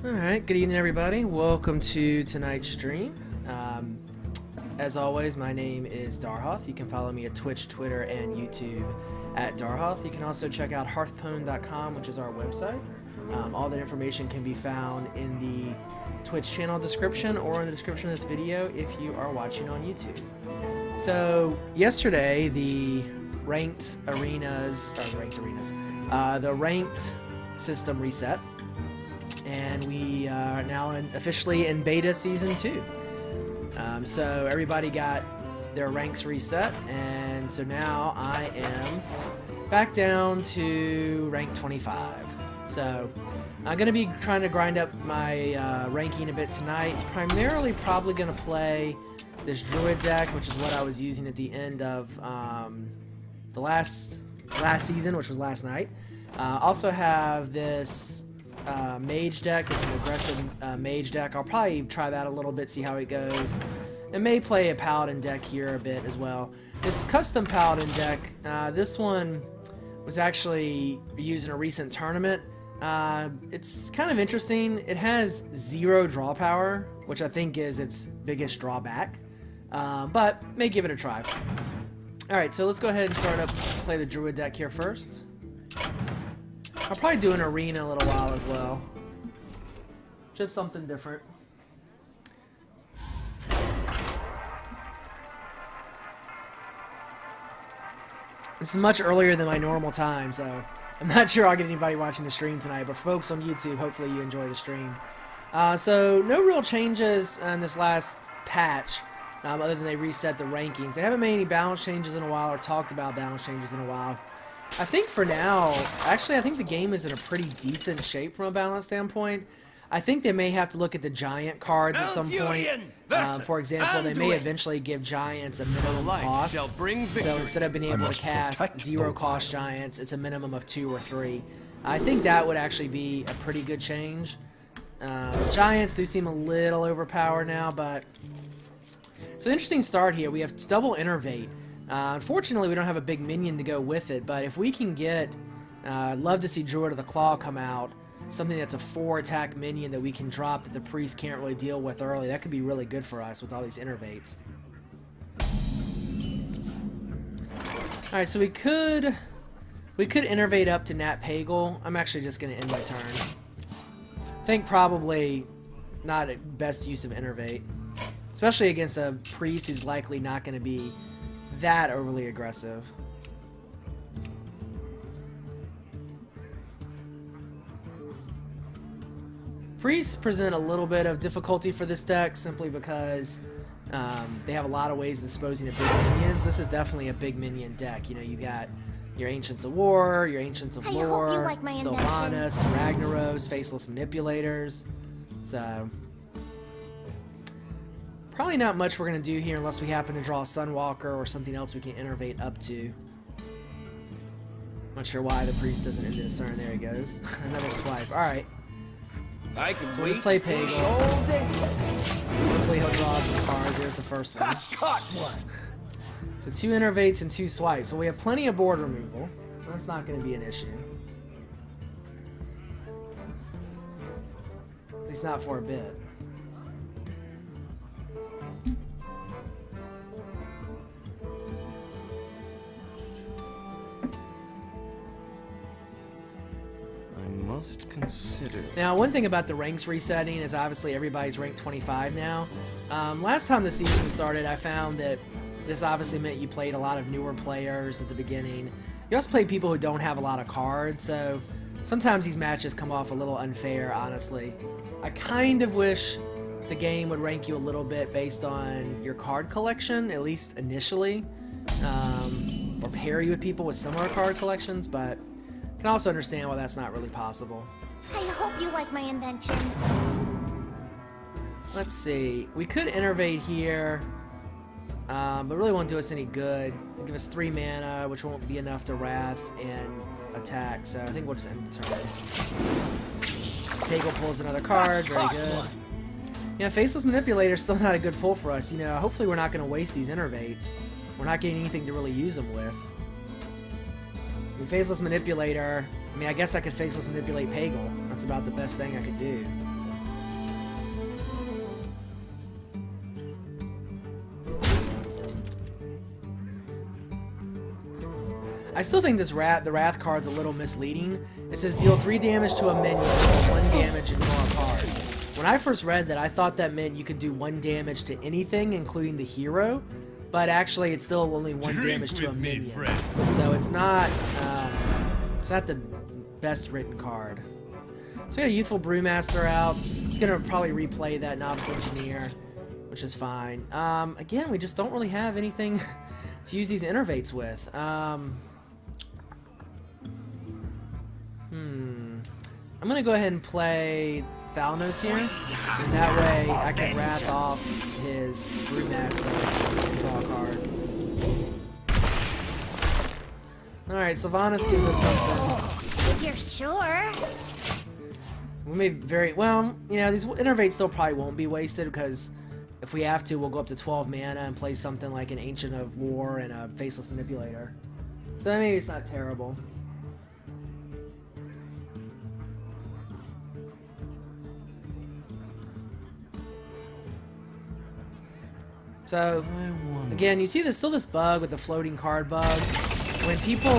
Alright, good evening everybody. Welcome to tonight's stream. As always, my name is Darhoth. You can follow me at Twitch, Twitter, and YouTube at Darhoth. You can also check out Hearthstone.com, which is our website. All that information can be found in the Twitch channel description or in the description of this video if you are watching on YouTube. So, yesterday, the ranked system reset. And we are now officially in beta season 2. So everybody got their ranks reset, and so now I am back down to rank 25. So I'm going to be trying to grind up my ranking a bit tonight. Primarily probably going to play this Druid deck, which is what I was using at the end of the last season, which was last night. Also have this mage deck. It's an aggressive mage deck. I'll probably try that a little bit, see how it goes. And may play a paladin deck here a bit as well. This custom paladin deck, this one was actually used in a recent tournament. It's kind of interesting. It has 0 draw power, which I think is its biggest drawback. But may give it a try. Alright, so let's go ahead and play the Druid deck here first. I'll probably do an arena in a little while as well. Just something different. This is much earlier than my normal time, so I'm not sure I'll get anybody watching the stream tonight, but for folks on YouTube, hopefully you enjoy the stream. So no real changes in this last patch, other than they reset the rankings. They haven't made any balance changes in a while or talked about balance changes in a while. I think for now, actually I think the game is in a pretty decent shape from a balance standpoint. I think they may have to look at the giant cards at some point. For example, they may eventually give giants a minimum cost. So instead of being able to cast 0 cost giants, it's a minimum of 2 or 3. I think that would actually be a pretty good change. Giants do seem a little overpowered now, but it's an interesting start here. We have double Innervate. Unfortunately, we don't have a big minion to go with it, but if we can get, I'd love to see Druid of the Claw come out. Something that's a 4-attack minion that we can drop that the priest can't really deal with early. That could be really good for us with all these Innervates. Alright, so we could Innervate up to Nat Pagal. I'm actually just going to end my turn. I think probably not a best use of Innervate. Especially against a priest who's likely not going to be that overly aggressive. Priests present a little bit of difficulty for this deck simply because they have a lot of ways of disposing of big minions. This is definitely a big minion deck. You know, you got your Ancients of War, your Ancients of Lore, like Sylvanas, Ragnaros, Faceless Manipulators. So probably not much we're going to do here unless we happen to draw a Sunwalker or something else we can innervate up to. Not sure why the priest doesn't end his turn. There he goes. Another swipe. Alright. So we'll just play Pagal. Hopefully he'll draw some cards. There's the first one. So 2 innervates and 2 swipes. So we have plenty of board removal. That's not going to be an issue. At least not for a bit. Must consider. Now, one thing about the ranks resetting is obviously everybody's ranked 25 now. Last time the season started, I found that this obviously meant you played a lot of newer players at the beginning. You also play people who don't have a lot of cards, so sometimes these matches come off a little unfair, honestly. I kind of wish the game would rank you a little bit based on your card collection, at least initially, or pair you with people with similar card collections, but I can also understand why that's not really possible. I hope you like my invention. Let's see. We could innervate here, but really won't do us any good. It'll give us 3 mana, which won't be enough to Wrath and attack, so I think we'll just end the turn. Pagal pulls another card. Very good. Yeah, Faceless Manipulator is still not a good pull for us. You know, hopefully we're not going to waste these innervates. We're not getting anything to really use them with. I mean, Faceless Manipulator, I mean, I guess I could Faceless Manipulate Pagal. That's about the best thing I could do. still think this the Wrath card's a little misleading. It says deal 3 damage to a minion or 1 damage and draw a card. When I first read that, I thought that meant you could do 1 damage to anything, including the hero. But actually, it's still only 1 damage to a minion. So it's not the best written card. So we got a Youthful Brewmaster out. It's gonna probably replay that Novice Engineer, which is fine. Again, we just don't really have anything to use these innervates with. I'm gonna go ahead and play Thalnos here, and that way I can wrath off his Brewmaster and draw a card. Alright, Sylvanas gives us something. If you're sure. We may very well, you know, these innervates still probably won't be wasted because if we have to, we'll go up to 12 mana and play something like an Ancient of War and a Faceless Manipulator. So maybe it's not terrible. So, again, you see there's still this bug with the floating card bug. When people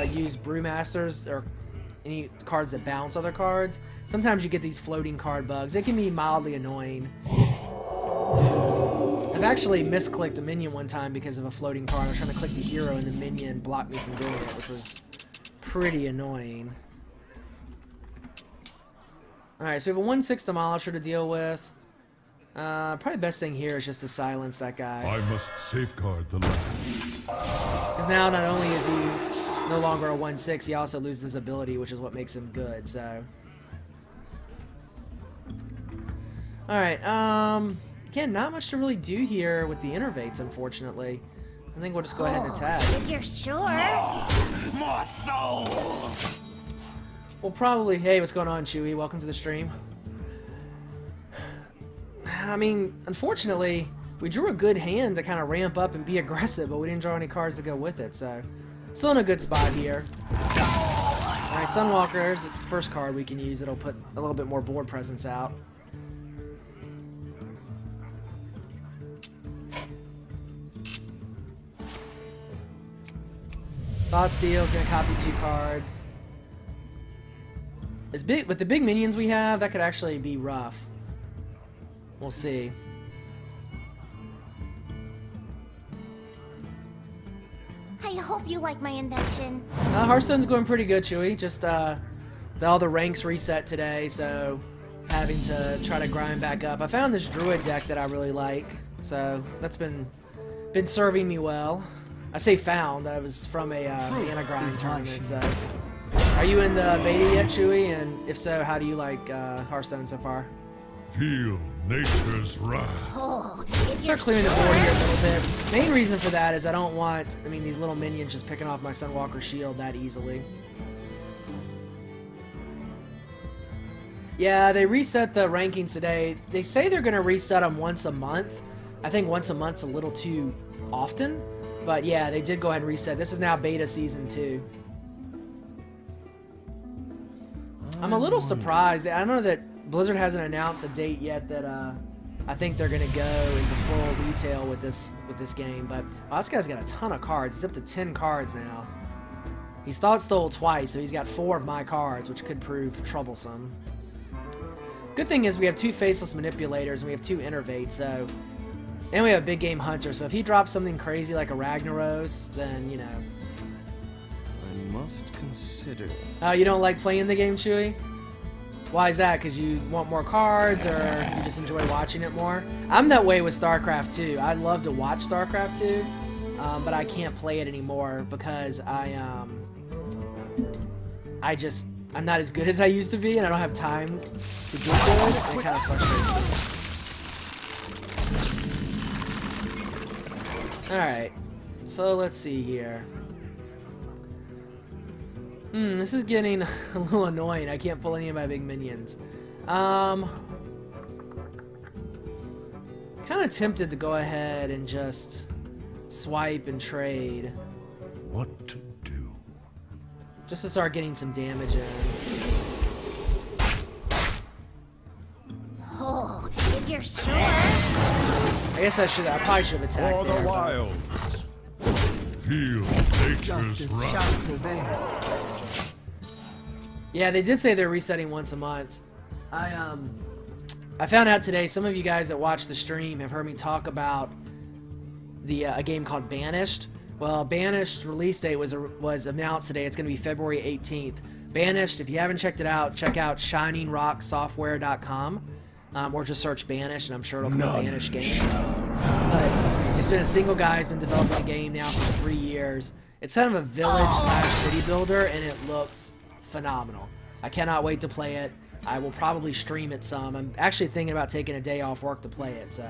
use Brewmasters or any cards that bounce other cards, sometimes you get these floating card bugs. It can be mildly annoying. I've actually misclicked a minion one time because of a floating card. I was trying to click the hero and the minion blocked me from doing it, which was pretty annoying. Alright, so we have a 1/6 Demolisher to deal with. Probably the best thing here is just to silence that guy. I must safeguard the land. Because now not only is he no longer a 1/6, he also loses his ability, which is what makes him good, so. Alright, again, not much to really do here with the innervates, unfortunately. I think we'll just go ahead and attack. If you're sure. More soul! We'll probably... Hey, what's going on, Chewy? Welcome to the stream. I mean, unfortunately, we drew a good hand to kind of ramp up and be aggressive, but we didn't draw any cards to go with it, so... Still in a good spot here. Alright, Sunwalker, there's the first card we can use that'll put a little bit more board presence out. Thought Steel's gonna copy 2 cards. It's big, with the big minions we have, that could actually be rough. We'll see. I hope you like my invention. Hearthstone's going pretty good, Chewy. Just all the ranks reset today, so having to try to grind back up. I found this Druid deck that I really like, so that's been serving me well. I say found. I was from a Mana Grind tournament. So, are you in the beta yet, Chewy? And if so, how do you like Hearthstone so far? Feel nature's wrath. Oh, if Start clearing the board here a little bit. Main reason for that is I don't want, these little minions just picking off my Sunwalker shield that easily. Yeah, they reset the rankings today. They say they're going to reset them once a month. I think once a month's a little too often. But yeah, they did go ahead and reset. This is now beta season 2. I'm a little surprised. I know that Blizzard hasn't announced a date yet that I think they're gonna go into full retail with this game. But this guy's got a ton of cards. He's up to 10 cards now. He's thought stole twice, so he's got 4 of my cards, which could prove troublesome. Good thing is we have 2 Faceless Manipulators and we have 2 Innervates, so... And we have a big game Hunter, so if he drops something crazy like a Ragnaros, then, you know... I must consider. Oh, you don't like playing the game, Chewy? Why is that? Because you want more cards, or you just enjoy watching it more? I'm that way with StarCraft 2. I love to watch StarCraft 2, but I can't play it anymore because I'm not as good as I used to be, and I don't have time to get good, and it kind of frustrates me. Alright, so let's see here. This is getting a little annoying. I can't pull any of my big minions. Kind of tempted to go ahead and just swipe and trade. What to do? Just to start getting some damage in. Oh, if you're sure. I guess I probably should have attacked For the there, but- wild. Feel nature's wrath. Yeah, they did say they're resetting once a month. I found out today, some of you guys that watch the stream have heard me talk about a game called Banished. Well, Banished release date was announced today. It's going to be February 18th. Banished, if you haven't checked it out, check out shiningrocksoftware.com, or just search Banished, and I'm sure it'll come up Banished game. But it's been a single guy who's been developing a game now for 3 years. It's kind of a village/city builder, and it looks phenomenal. I cannot wait to play it. I will probably stream it some. I'm actually thinking about taking a day off work to play it, so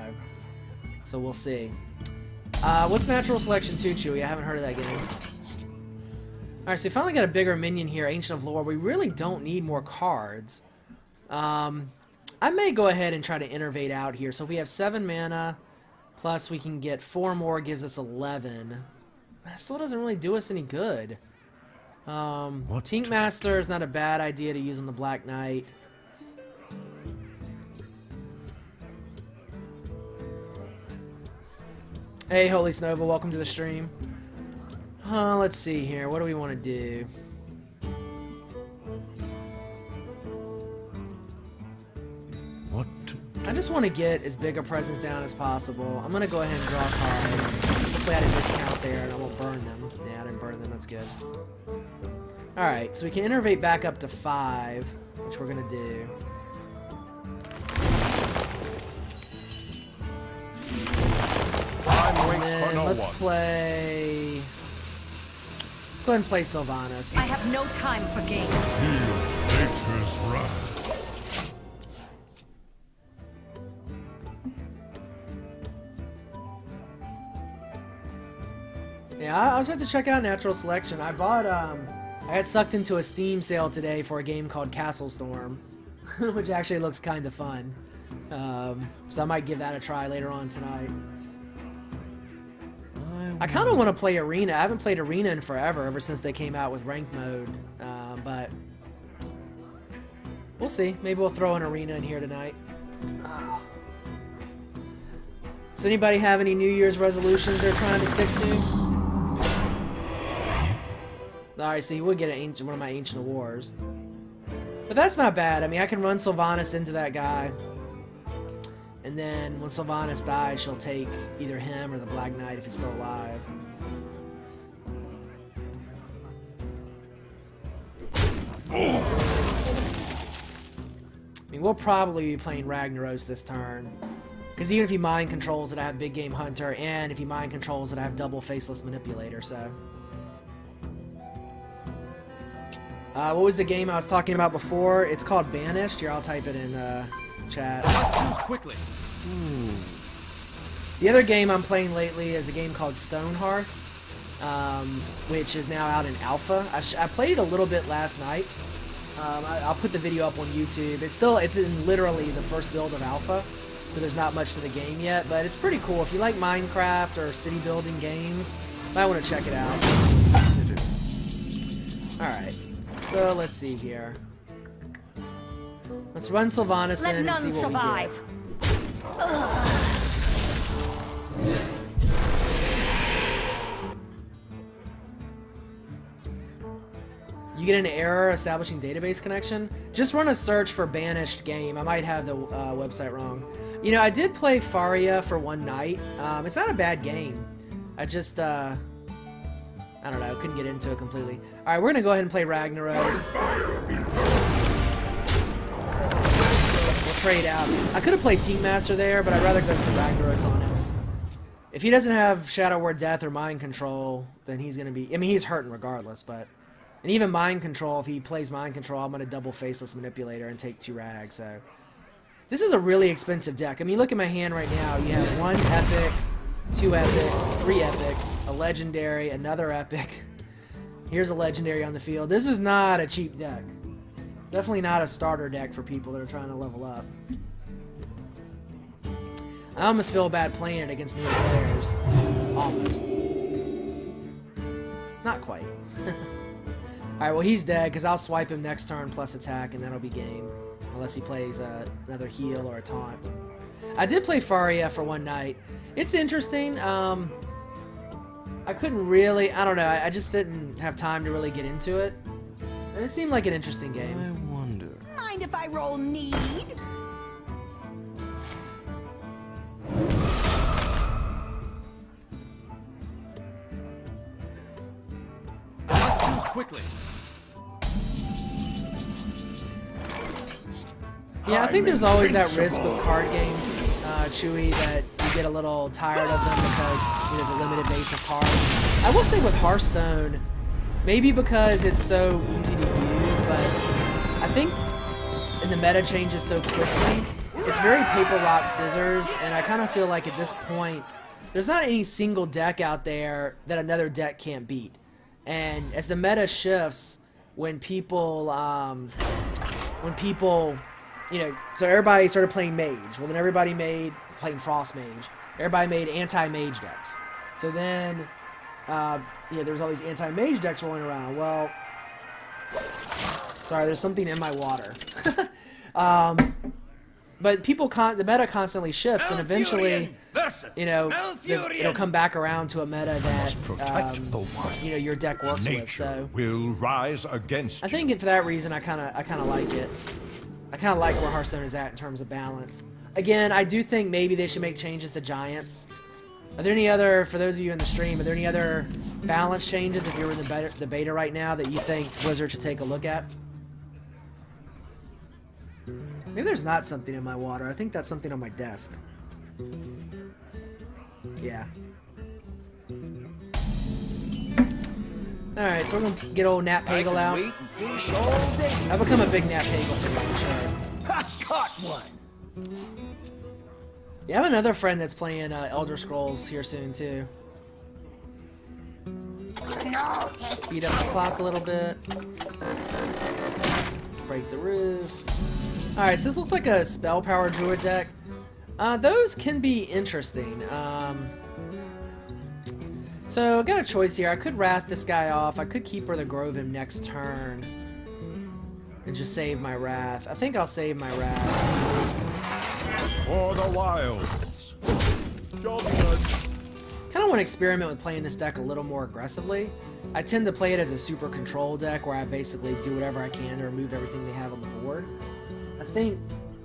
we'll see. What's Natural Selection 2, Chewy? I haven't heard of that game. Alright, so we finally got a bigger minion here, Ancient of Lore. We really don't need more cards. I may go ahead and try to innervate out here. So if we have 7 mana, plus we can get 4 more, gives us 11. That still doesn't really do us any good. Tink Master is not a bad idea to use on the Black Knight. Hey, Holy Snova, welcome to the stream. Let's see here. What do we want to do? What to do? I just want to get as big a presence down as possible. I'm going to go ahead and draw cards. Hopefully I had a discount there and I won't burn them. Yeah, I didn't burn them. That's good. Alright, so we can innervate back up to 5, which we're going to do. And then let's play... Go ahead and play Sylvanas. I have no time for games. Feel nature's wrath. Yeah, I'll have to check out Natural Selection. I bought, I got sucked into a Steam sale today for a game called Castle Storm, which actually looks kind of fun. So I might give that a try later on tonight. I kind of want to play Arena. I haven't played Arena in forever, ever since they came out with Ranked Mode. But we'll see. Maybe we'll throw an Arena in here tonight. Does anybody have any New Year's resolutions they're trying to stick to? Alright, so you would get one of my Ancient Wars. But that's not bad. I mean, I can run Sylvanas into that guy. And then when Sylvanas dies, she'll take either him or the Black Knight if he's still alive. I mean, we'll probably be playing Ragnaros this turn. Because even if he mind controls it, I have Big Game Hunter, and if he mind controls it, I have double Faceless Manipulator, so... what was the game I was talking about before? It's called Banished. Here, I'll type it in chat. Quickly. The other game I'm playing lately is a game called Stonehearth, which is now out in alpha. I played it a little bit last night. I'll put the video up on YouTube. It's in literally the first build of alpha, so there's not much to the game yet, but it's pretty cool. If you like Minecraft or city building games, you might want to check it out. Alright, so let's see here. Let's run Sylvanas in and see what we get. You get an error establishing database connection? Just run a search for Banished game. I might have the website wrong. You know, I did play Faria for one night. It's not a bad game. I just, I don't know, couldn't get into it completely. Alright, we're gonna go ahead and play Ragnaros. We'll trade out. I could have played Team Master there, but I'd rather go for Ragnaros on him. If he doesn't have Shadow Word Death or Mind Control, then he's gonna be... I mean, he's hurting regardless, but... And even Mind Control, if he plays Mind Control, I'm gonna double Faceless Manipulator and take 2 rags, so... This is a really expensive deck. I mean, look at my hand right now. You have 1 epic, 2 epics, 3 epics, a legendary, another epic. Here's a legendary on the field. This is not a cheap deck. Definitely not a starter deck for people that are trying to level up. I almost feel bad playing it against new players. Almost. Not quite. Alright, well he's dead because I'll swipe him next turn plus attack and that'll be game. Unless he plays another heal or a taunt. I did play Faria for one night. It's interesting. I couldn't really, I don't know, I just didn't have time to really get into it. It seemed like an interesting game. I wonder. Mind if I roll need? Choose quickly. Yeah, I think there's always that risk with card games, Chewy, that you get a little tired of them because there's a limited base of cards. I will say with Hearthstone, maybe because it's so easy to use, but I think and the meta changes so quickly, it's very paper, rock, scissors, and I kind of feel like at this point, there's not any single deck out there that another deck can't beat. And as the meta shifts, when people, so everybody started playing Mage. Well, then everybody playing Frost Mage. Everybody made anti-Mage decks. So then, there was all these anti-Mage decks rolling around. Well, sorry, there's something in my water. But the meta constantly shifts, and eventually, it'll come back around to a meta that, your deck works with. So will rise against I think for that reason, I kind of like it. I kind of like where Hearthstone is at in terms of balance. Again, I do think maybe they should make changes to Giants. Are there any other, for those of you in the stream, are there any other balance changes if you're in the beta right now that you think Blizzard should take a look at? Maybe there's not something in my water. I think that's something on my desk. Yeah. Alright, so we're going to get old Nat Pagel out. I've become a big Nat Pagel fan, for sure. I caught one. Yeah, I have another friend that's playing Elder Scrolls here soon, too. No, take Speed up the clock a little bit. Break the roof. Alright, so this looks like a spell power Druid deck. Those can be interesting. So I got a choice here. I could Wrath this guy off. I could Keeper the Grove him next turn and just save my Wrath. I think I'll save my Wrath. for the wilds. Job done. Kind of want to experiment with playing this deck a little more aggressively. I tend to play it as a super control deck where I basically do whatever I can to remove everything they have on the board. I think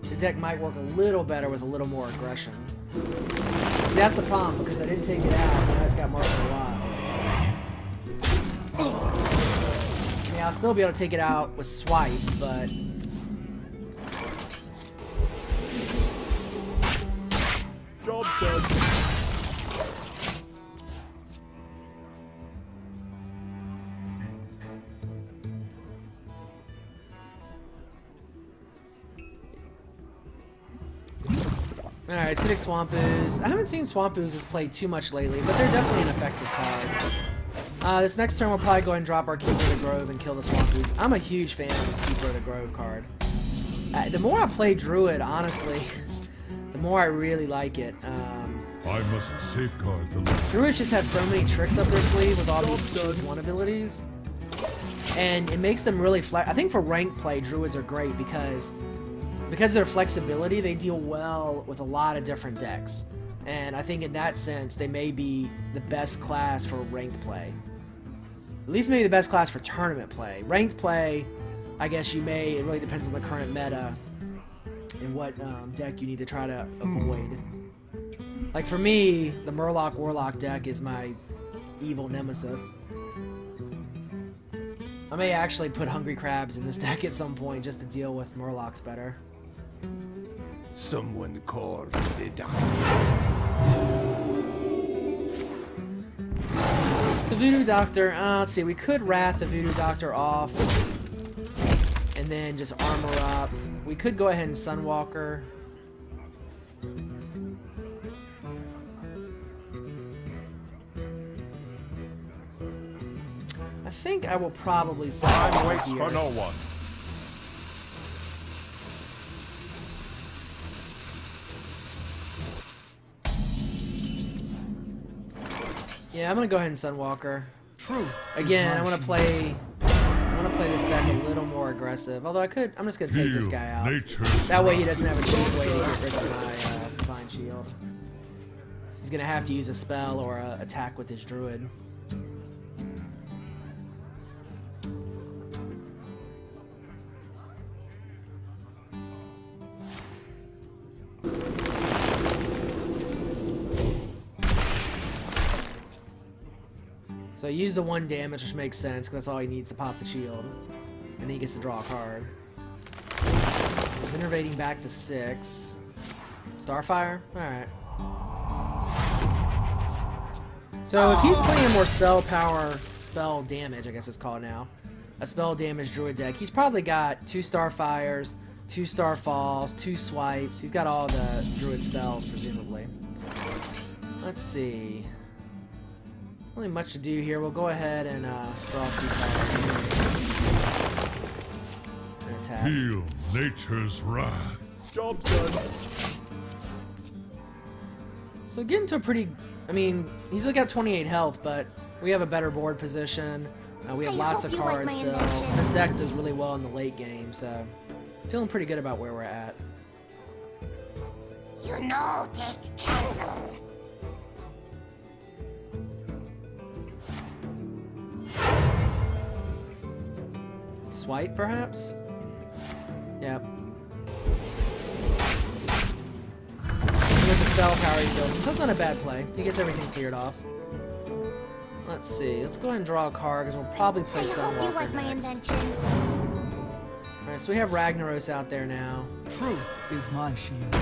the deck might work a little better with a little more aggression. See, that's the problem, because I didn't take it out, now it's got Mark of the Wild. Yeah, I'll still be able to take it out with Swipe, but... Job done. Alright, Acidic Swamp Ooze. I haven't seen Swamp Oozes played too much lately, but they're definitely an effective card. This next turn we'll probably go ahead and drop our Keeper of the Grove and kill the Swamp Ooze. I'm a huge fan of this Keeper of the Grove card. The more I play Druid, honestly, the more I really like it. I must safeguard the land. Druids just have so many tricks up their sleeve with all these choose one abilities. And it makes them really I think for ranked play, Druids are great because of their flexibility, they deal well with a lot of different decks. And I think in that sense, they may be the best class for ranked play. At least maybe the best class for tournament play. Ranked play, I guess it really depends on the current meta and what deck you need to try to avoid. Like for me, the Murloc Warlock deck is my evil nemesis. I may actually put Hungry Crabs in this deck at some point just to deal with Murlocs better. Someone call the doctor. So Voodoo Doctor, let's see, we could Wrath the Voodoo Doctor off and then just armor up. We could go ahead and Sunwalker. I think I will probably Time Sunwalker waits here. for no one. Yeah, I'm gonna go ahead and Sunwalker. True. Again, I want to play this deck a little more aggressive. Although I'm just gonna take this guy out. Nature's That way he wrath. doesn't have a cheap way to get rid of my Divine Shield. He's gonna have to use a spell or a attack with his Druid. So use the 1 damage, which makes sense, because that's all he needs to pop the shield. And then he gets to draw a card. He's innervating back to 6. Starfire? Alright. So if he's playing more spell power, spell damage, I guess it's called now, a spell damage Druid deck, he's probably got 2 Starfires, 2 Starfalls, 2 Swipes. He's got all the Druid spells, presumably. Let's see. Not really much to do here. We'll go ahead and draw 2 cards. And attack. Feel nature's wrath. Job's done. So getting to a pretty... I mean, he's got 28 health, but we have a better board position. We have I lots hope of you like cards my still. invention. This deck does really well in the late game, so feeling pretty good about where we're at. You know, take candle. Swipe, perhaps? Yep. With the spell power he builds. So that's not a bad play. He gets everything cleared off. Let's see. Let's go ahead and draw a card, because we'll probably play I hope you Sunwalker like my next. invention. Alright, so we have Ragnaros out there now. Truth is my shield.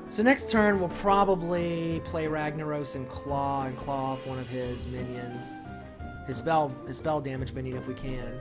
So next turn, we'll probably play Ragnaros and claw off one of his minions. His spell damage minion if we can.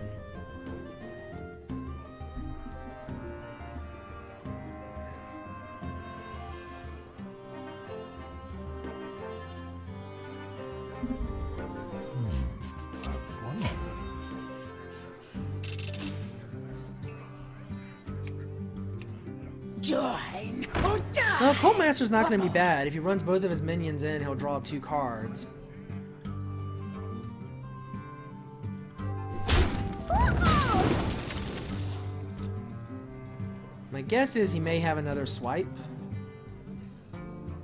Join or die. No, Cult Master's not going to be bad. If he runs both of his minions in, he'll draw 2 cards. My guess is he may have another swipe.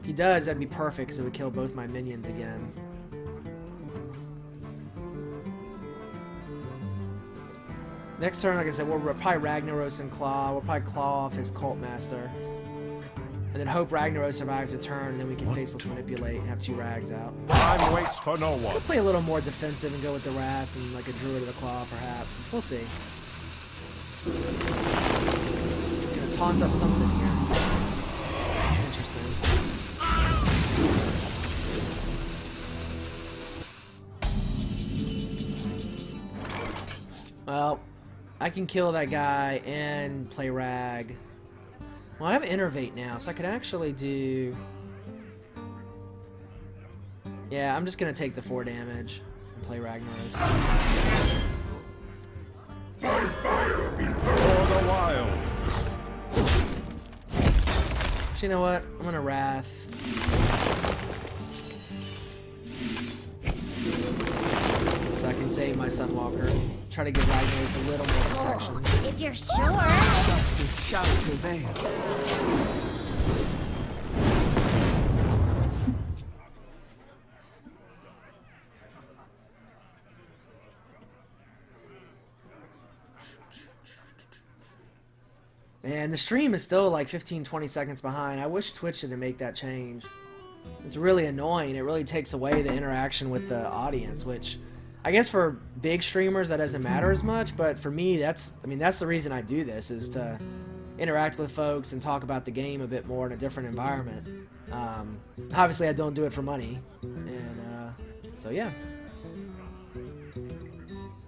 If he does, that'd be perfect, because it would kill both my minions again. Next turn, like I said, we'll probably Ragnaros and claw. We'll probably claw off his Cult Master. And then hope Ragnaros survives a turn, and then we can faceless manipulate and have 2 rags out. Time waits for no one. We'll play a little more defensive and go with the Ras and like a Druid of the Claw, perhaps. We'll see. Gonna taunt up something here. Interesting. Well, I can kill that guy and play Rag. Well, I have Innervate now, so I could actually do... Yeah, I'm just gonna take the 4 damage and play Ragnaros. By fire before the wild. Actually, you know what? I'm gonna Wrath. So I can save my Sunwalker. Try to give Ragnaros a little more protection. Oh, if you're sure. Justice shall prevail. And the stream is still like 15-20 seconds behind. I wish Twitch didn't make that change. It's really annoying. It really takes away the interaction with the audience, which I guess for big streamers that doesn't matter as much, but for me that's the reason I do this, is to interact with folks and talk about the game a bit more in a different environment. Obviously I don't do it for money. And so yeah.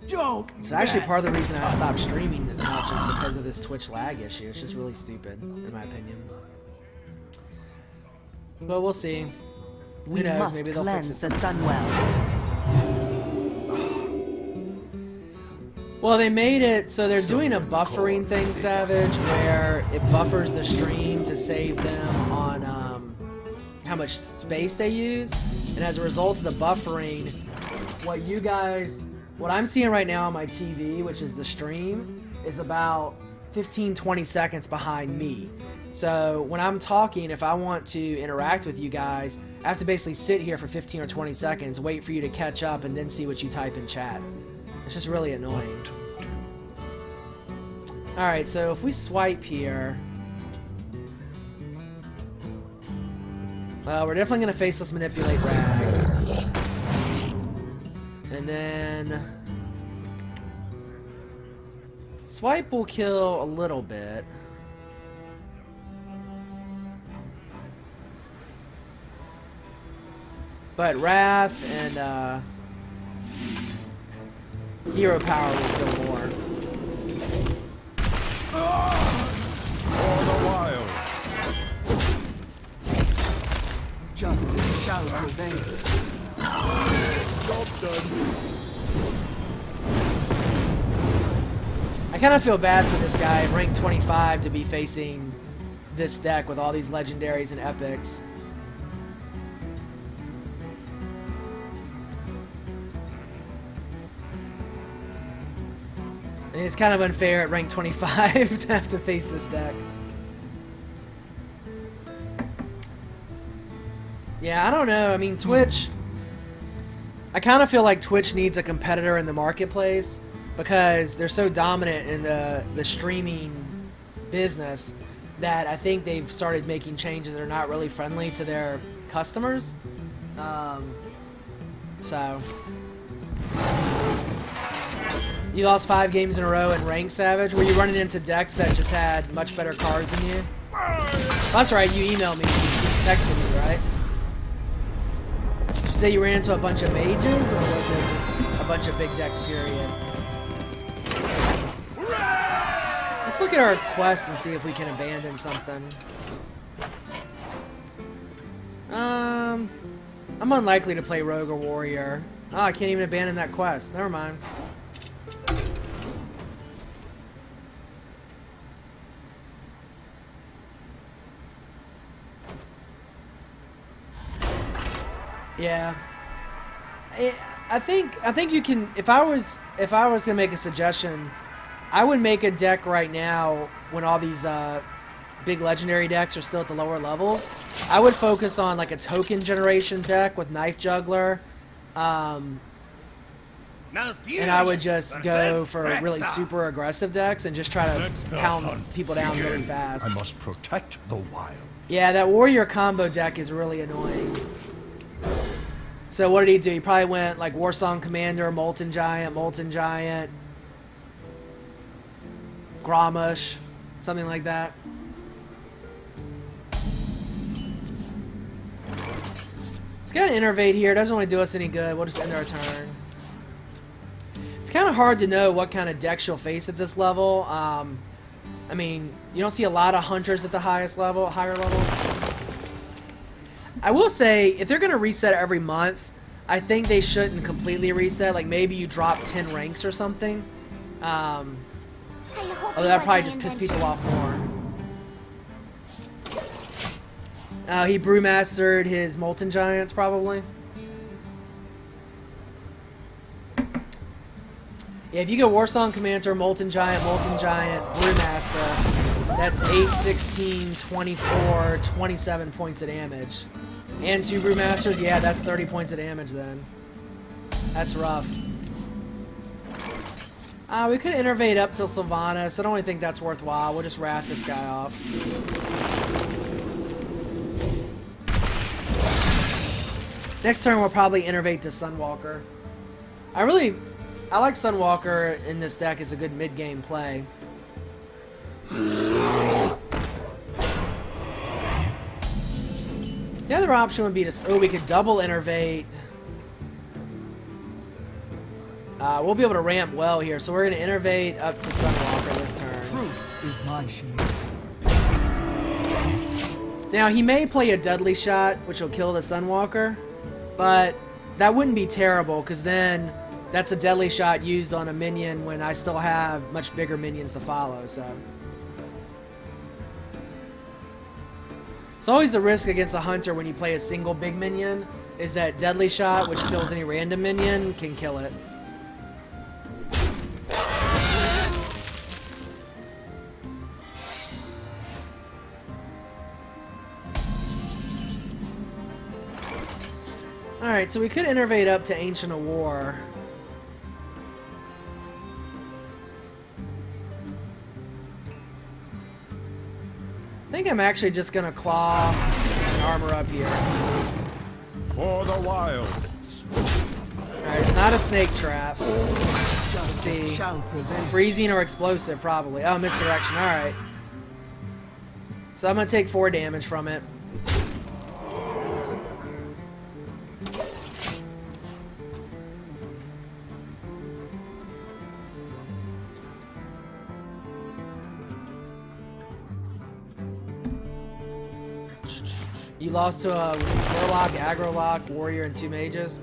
Don't. It's actually part of the reason I stopped streaming as much is because of this Twitch lag issue. It's just really stupid, in my opinion. But we'll see. Who We knows? must Maybe they'll fix cleanse it. the Sunwell. Well, they made it so they're doing a buffering thing, Savage, where it buffers the stream to save them on how much space they use. And as a result of the buffering, what I'm seeing right now on my TV, which is the stream, is about 15-20 seconds behind me. So when I'm talking, if I want to interact with you guys, I have to basically sit here for 15 or 20 seconds, wait for you to catch up, and then see what you type in chat. It's just really annoying. Alright, so if we swipe here... Well, we're definitely going to faceless manipulate Rag. And then... Swipe will kill a little bit. But Wrath and Hero Power will kill more. For the wild. Justice shall prevail. Job done. I kind of feel bad for this guy at rank 25 to be facing this deck with all these legendaries and epics. And it's kind of unfair at rank 25 to have to face this deck. Yeah, I don't know. I mean, Twitch... I kind of feel like Twitch needs a competitor in the marketplace because they're so dominant in the streaming business that I think they've started making changes that are not really friendly to their customers. So... You lost 5 games in a row in Rank Savage. Were you running into decks that just had much better cards than you? That's right, you emailed me. You texted me, right? Did you say you ran into a bunch of mages, or was it just a bunch of big decks, period? Let's look at our quests and see if we can abandon something. I'm unlikely to play Rogue or Warrior. Oh, I can't even abandon that quest. Never mind. Yeah, I think you can. If I was gonna make a suggestion, I would make a deck right now when all these big legendary decks are still at the lower levels. I would focus on like a token generation deck with Knife Juggler, and I would just go for really super aggressive decks and just try to pound people down really fast. I must protect the wild. Yeah, that Warrior combo deck is really annoying. So what did he do? He probably went like Warsong Commander, Molten Giant, Grommush, something like that. Let's get an Innervate here. It doesn't really do us any good. We'll just end our turn. It's kind of hard to know what kind of decks you'll face at this level. I mean, you don't see a lot of Hunters at the higher level. I will say, if they're going to reset every month, I think they shouldn't completely reset. Like, maybe you drop 10 ranks or something. Although that probably just piss people off more. He brewmastered his Molten Giants, probably. Yeah, if you go Warsong Commander, Molten Giant, Brewmaster, that's 8, 16, 24, 27 points of damage. And 2 Brewmasters, yeah, that's 30 points of damage then. That's rough. We could Innervate up till Sylvanas. I don't really think that's worthwhile. We'll just Wrath this guy off. Next turn, we'll probably Innervate to Sunwalker. I like Sunwalker in this deck as a good mid-game play. The other option would be to... Oh, we could double Innervate. We'll be able to ramp well here, so we're going to Innervate up to Sunwalker this turn. Truth is my shield. Now, he may play a Deadly Shot, which will kill the Sunwalker, but that wouldn't be terrible, because then that's a Deadly Shot used on a minion when I still have much bigger minions to follow, so... It's always the risk against a Hunter when you play a single big minion, is that Deadly Shot, which kills any random minion, can kill it. Alright, so we could innervate up to Ancient of War. I think I'm actually just gonna claw and armor up here. For the wilds. Alright, it's not a snake trap. Let's see. Shall prevail. Freezing or explosive, probably. Oh, misdirection. Alright. So I'm gonna take 4 damage from it. You lost to a Warlock, Aggro Lock, Warrior, and 2 Mages.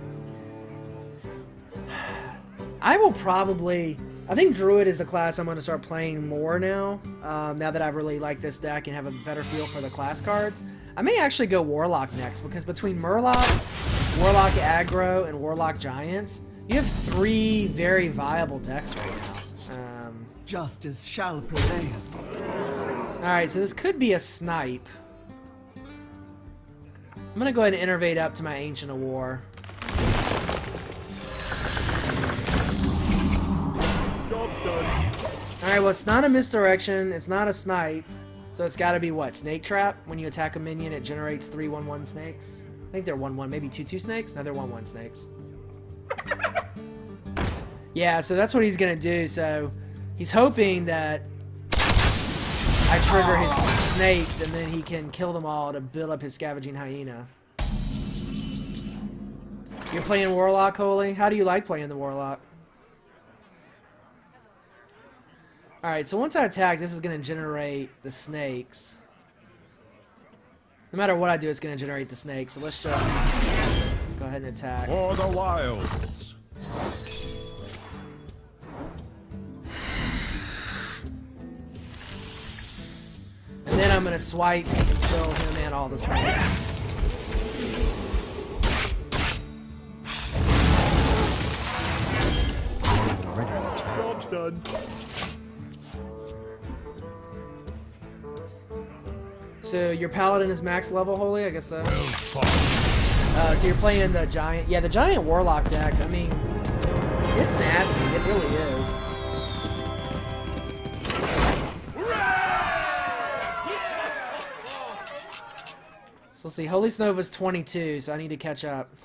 I will probably... I think Druid is the class I'm going to start playing more now. Now that I really like this deck and have a better feel for the class cards. I may actually go Warlock next, because between Murloc, Warlock Aggro, and Warlock Giants, you have 3 very viable decks right now. Justice shall prevail. Alright, so this could be a snipe. I'm gonna go ahead and innervate up to my Ancient of War. Job's done. Alright, well, it's not a misdirection, it's not a snipe, so it's gotta be what? Snake Trap? When you attack a minion, it generates 3 1/1 snakes? I think they're 1/1, maybe 2/2 snakes? No, they're 1/1 snakes. Yeah, so that's what he's gonna do, so he's hoping that I trigger his snakes and then he can kill them all to build up his Scavenging Hyena. You're playing Warlock, Holy? How do you like playing the Warlock? Alright, so once I attack, this is going to generate the snakes. No matter what I do, it's going to generate the snakes. So let's just go ahead and attack. For the wilds. And then I'm going to swipe and kill him and all the snakes. Job's done. So your Paladin is max level, Holy? I guess so. Well fought. So you're playing the Giant. Yeah, the Giant Warlock deck, I mean, it's nasty. It really is. So let's see. Holy Snova's 22, so I need to catch up.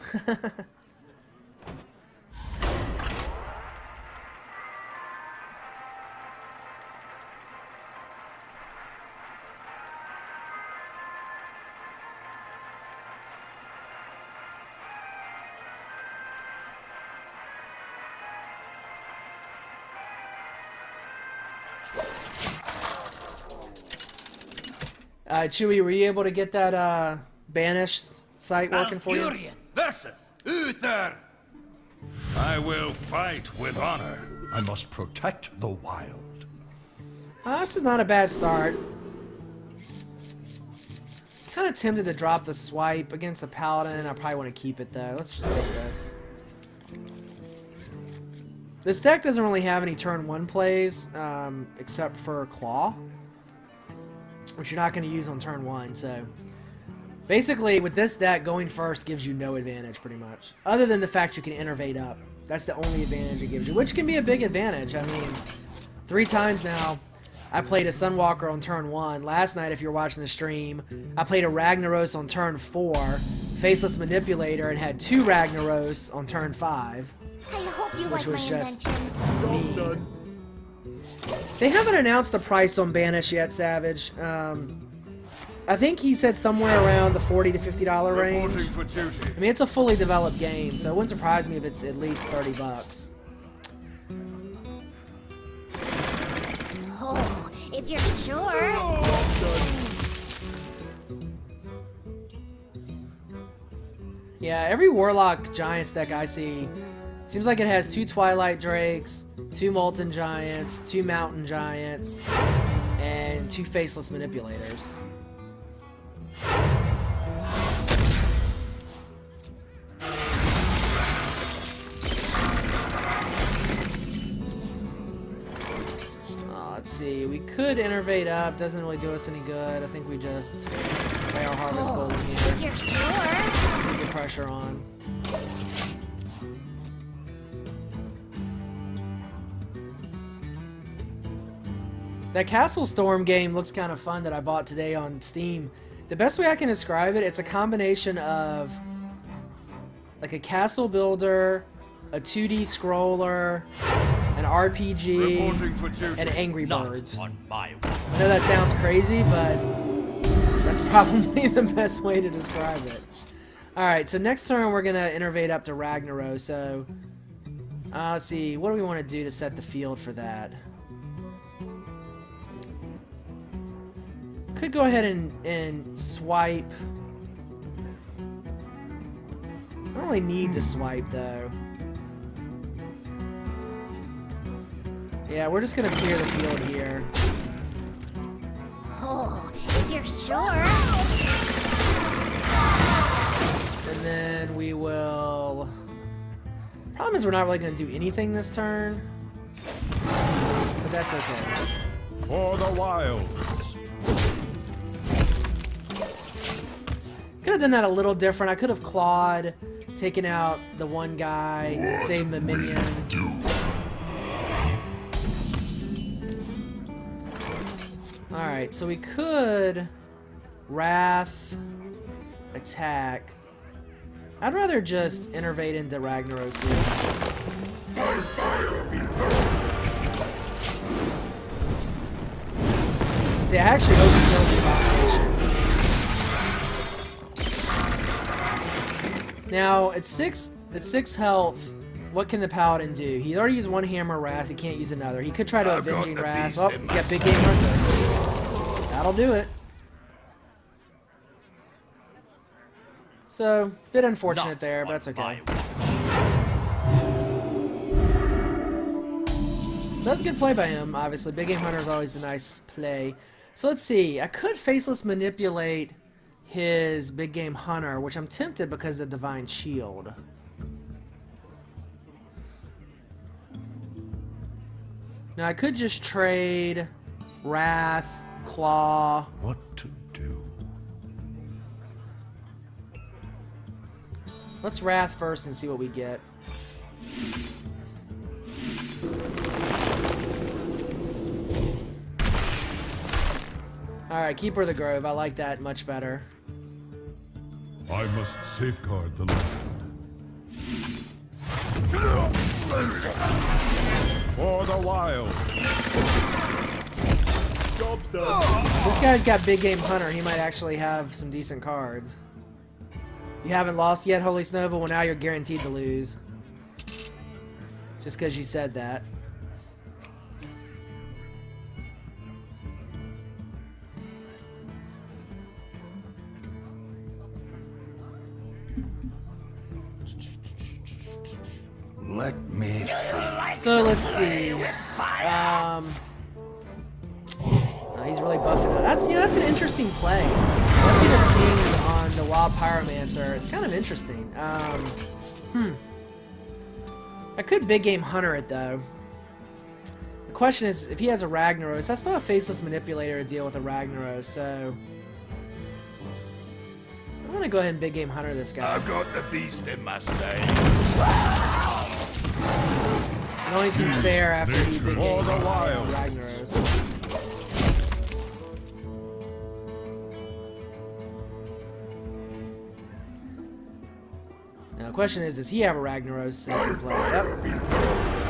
Chewy, were you able to get that banished site working for you? Valkyrian versus Uther. I will fight with honor. I must protect the wild. This is not a bad start. Kind of tempted to drop the swipe against a Paladin. I probably want to keep it though. Let's just take this. This deck doesn't really have any turn 1 plays, except for Claw, which you're not going to use on turn 1, so basically with this deck, going first gives you no advantage pretty much, other than the fact you can innervate up. That's the only advantage it gives you, which can be a big advantage. I mean, 3 times now I played a Sunwalker on turn 1. Last night, if you're watching the stream, I played a Ragnaros on turn 4, Faceless Manipulator, and had 2 Ragnaros on turn 5. I hope you Which like was my just invention. Job's mean. done. They haven't announced the price on Banish yet, Savage. I think he said somewhere around the $40 to $50 range. Reporting for duty. I mean, it's a fully developed game, so it wouldn't surprise me if it's at least $30. Oh, if you're sure. Job's done. Yeah, every Warlock Giants deck I see seems like it has 2 Twilight Drakes, 2 Molten Giants, 2 Mountain Giants, and 2 Faceless Manipulators. Let's see, we could innervate up, doesn't really do us any good. I think we just play our Harvest Golem If here. you're sure. Keep the pressure on. That Castle Storm game looks kind of fun that I bought today on Steam. The best way I can describe it, it's a combination of like a castle builder, a 2D scroller, an RPG, Reporting for duty. and Angry Birds. Not on my I know that sounds crazy, but that's probably the best way to describe it. Alright, so next turn we're going to innervate up to Ragnaros. So, let's see, what do we want to do to set the field for that? Could go ahead and swipe. I don't really need to swipe though. Yeah, we're just gonna clear the field here. Oh, if you're sure. And then we will... Problem is we're not really gonna do anything this turn. But that's okay. For the wilds. Could have done that a little different. I could have clawed, taken out the one guy, saved the minion. Alright, so we could Wrath, attack. I'd rather just innervate into Ragnaros here. See, I actually overkilled the combination. Now, at 6 health, what can the Paladin do? He already used one Hammer Wrath, he can't use another. He could try to Avenging Wrath. Oh, he's got Big Game Hunter. That'll do it. So, bit unfortunate there, but that's okay. That's a good play by him, obviously. Big Game Hunter is always a nice play. So let's see. I could Faceless manipulate his Big Game Hunter, which I'm tempted because of the Divine Shield. Now I could just trade Wrath, Claw. What to do? Let's Wrath first and see what we get. Alright, Keeper of the Grove. I like that much better. I must safeguard the land. For the wild. Job's done. This guy's got Big Game Hunter. He might actually have some decent cards. You haven't lost yet, Holy Snova? Well, now you're guaranteed to lose. Just because you said that. Let me So let's see. He's really buffing up. That's an interesting play. Let's see the king on the Wild Pyromancer. It's kind of interesting. I could Big Game Hunter it though. The question is, if he has a Ragnaros, that's not a Faceless Manipulator to deal with a Ragnaros, so I'm gonna go ahead and Big Game Hunter this guy. I've got the beast in my sight. It only seems fair after he Big Game the wild. Ragnaros. Now the question is, does he have a Ragnaros that he can play? Yep.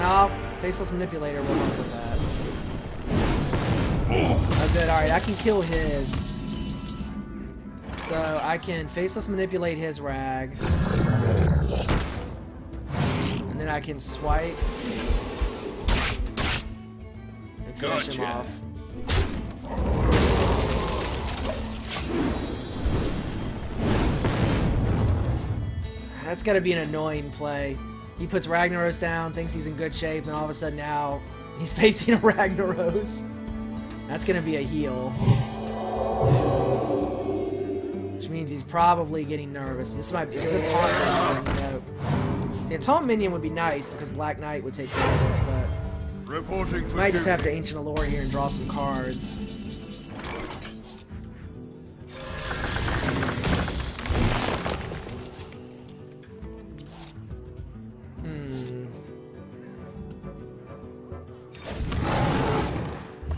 No, Faceless Manipulator will help with that. Oh good, alright, I can kill his. So I can Faceless Manipulate his Rag. And then I can swipe. And finish him off. That's gotta be an annoying play. He puts Ragnaros down, thinks he's in good shape, and all of a sudden now he's facing a Ragnaros. That's gonna be a heal. Which means he's probably getting nervous. This might be a taunt minion. Nope. See, a taunt minion would be nice because Black Knight would take care of it, but Reporting for might just duty. have to Ancient Allure here and draw some cards.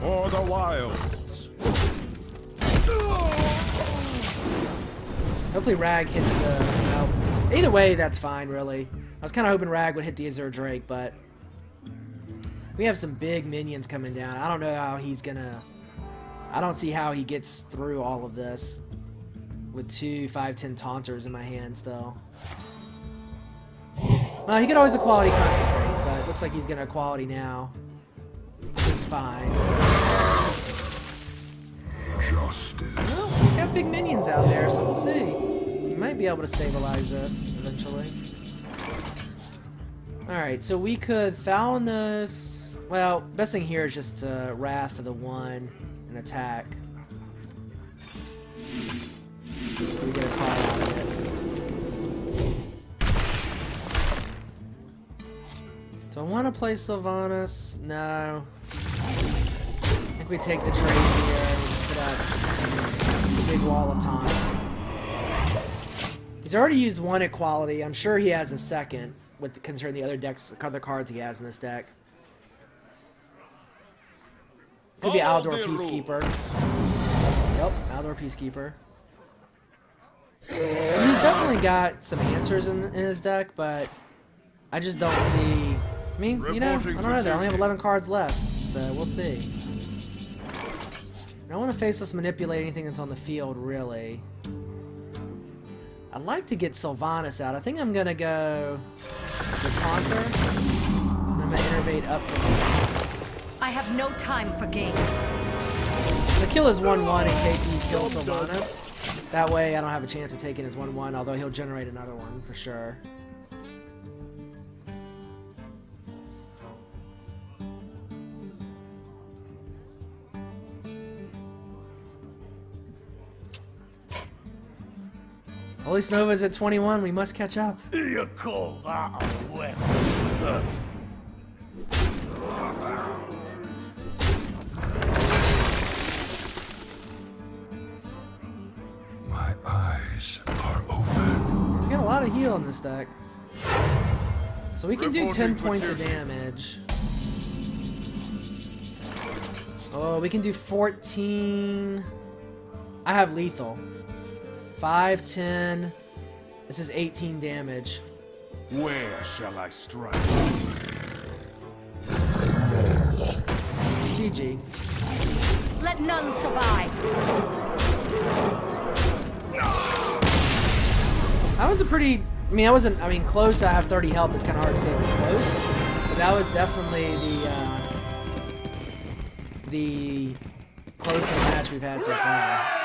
For the wilds. Hopefully Rag hits the... No. Either way, that's fine, really. I was kind of hoping Rag would hit the Azure Drake, but... we have some big minions coming down. I don't know how he's gonna... I don't see how he gets through all of this with 2 5/10 taunters in my hand still. Well, he could always equality consecrate, but it looks like he's gonna equality now. Which is fine. Justice. Well, he's got big minions out there, so we'll see. He might be able to stabilize this eventually. Alright, so we could Thalanos. Well, best thing here is just Wrath for the 1 and attack. So we get a call out of it. Do I want to play Sylvanas? No. I think we take the trade here and put up the big wall of taunt. He's already used 1 equality. I'm sure he has a second, with concerning the other cards he has in this deck. Could be Aldor Peacekeeper. Yep, Aldor Peacekeeper. He's definitely got some answers in his deck, but I just don't see... I mean, you know, I don't know. They only have 11 cards left, so we'll see. I don't want to faceless manipulate anything that's on the field, really. I'd like to get Sylvanas out. I think I'm going to go the Taunter. I'm going to innervate up for Sylvanas. I have no time for games. The kill is 1/1 in case he kills Sylvanas. That way I don't have a chance of taking his 1/1, although he'll generate another one for sure. Holy Snova's at 21. We must catch up. You call that a weapon? My eyes are open. He's got a lot of heal in this deck. So we can do 10 points of Reporting damage. Oh, we can do 14. I have lethal. 5, 10. This is 18 damage. Where shall I strike? GG. Let none survive. That was a pretty... I mean, I wasn't... I mean, close, I have 30 health. It's kind of hard to say it was close. But that was definitely the closest match we've had so far.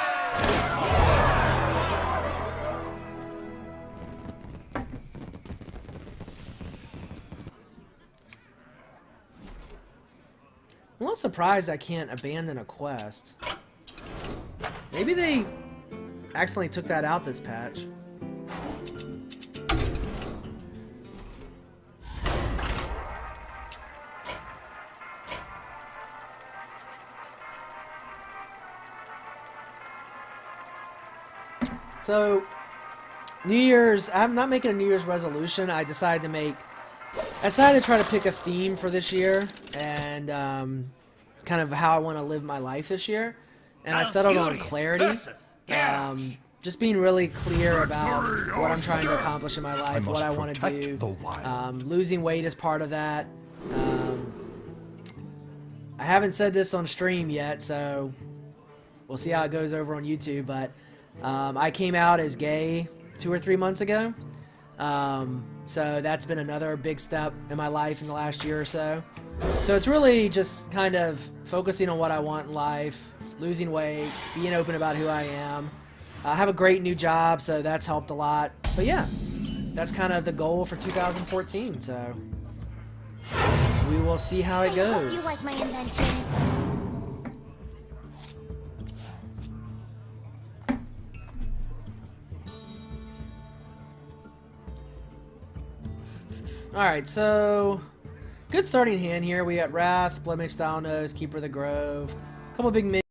I'm a little surprised I can't abandon a quest. Maybe they accidentally took that out this patch. So, New Year's, I'm not making a New Year's resolution. I decided to try to pick a theme for this year and kind of how I want to live my life this year. And I settled on clarity. Just being really clear about what I'm trying to accomplish in my life, what I want to do. Losing weight is part of that. I haven't said this on stream yet, so we'll see how it goes over on YouTube, but I came out as gay 2 or 3 months ago. So that's been another big step in my life in the last year or so. So it's really just kind of focusing on what I want in life, losing weight, being open about who I am. I have a great new job, so that's helped a lot. But yeah, that's kind of the goal for 2014, so we will see how it I hope goes. you like my invention. Alright, so good starting hand here. We got Wrath, Blemish, Thalnos, Keeper of the Grove, a couple big